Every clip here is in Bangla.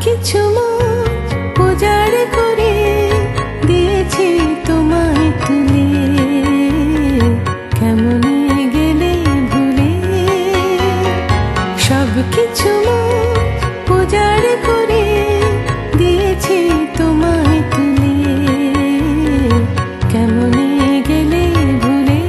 কিছু উজাড় করে দিয়েছি তোমায় তুলে, কেমনে গেলে ভুলে। সব কিছু উজাড় করে দিয়েছি তোমায় তুলে, কেমনে গেলে ভুলে।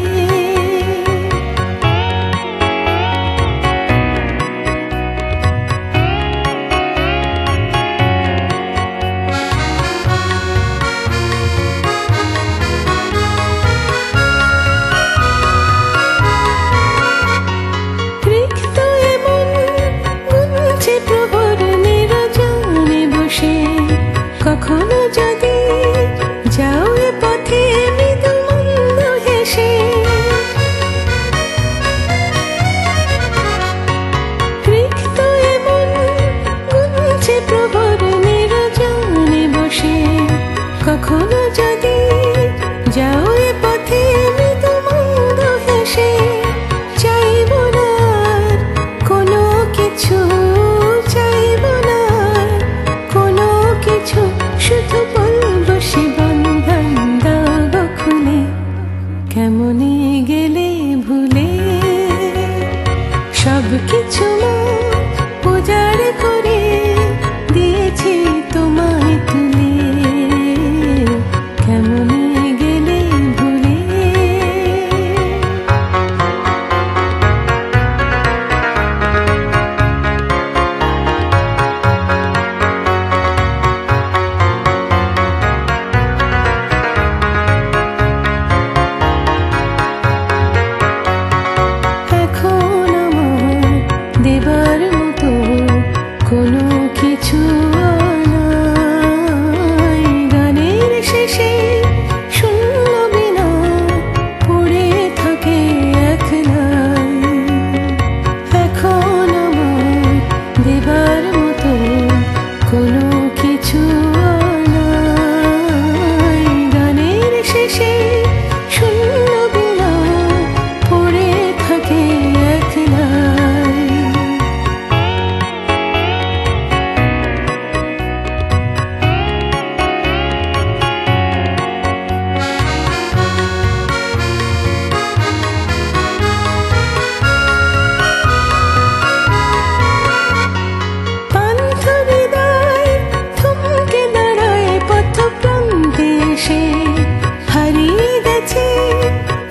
কখনো যদি যাও এ পথে মৃদু মন্দ হেসে, রিক্ত এমন গুনছে প্রহর নিরজনে বসে। কখনো যদি যাও এ পথে মৃদু মন্দ হেসে, চাইব না কোনো কিছু, চাইব না কোনো কিছু, শুধু বলবো সে বন্ধন দাও খুলে, কেমনে গেলে ভুলে। সব কিছু উজাড় করে দিয়েছি তোমায় তুলে, কেমনে গেলে ভুলে। দেবার মতো কোনো কিছু নাই, গানের শেষে শূন্য বিনা পড়ে থাকে এক লাইন। এখন আমার দেবার মতো কোনো কিছু নাই, গানের শেষে শূন্য বিনা পড়ে থাকে এক লাইন।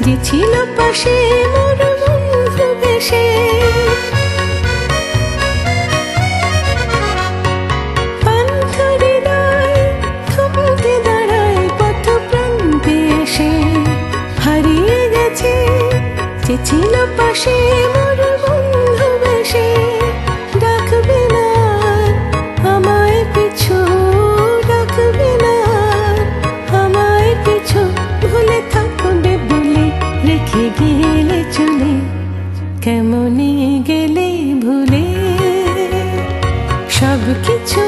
যে ছিল পাশে মোর বন্ধু বেশে, পান্থ হৃদয় থমকে দাঁড়ায় পথ প্রান্তে এসে। হারিয়ে গেছে যে ছিল পাশে মোর বন্ধু বেশে, ডাকবে না আমায় পিছু, ডাকবে না আমায় পিছু, ভুলে থাকবে বলে রেখে গেলে চলে, কেমনে গেলে ভুলে। সব কিছু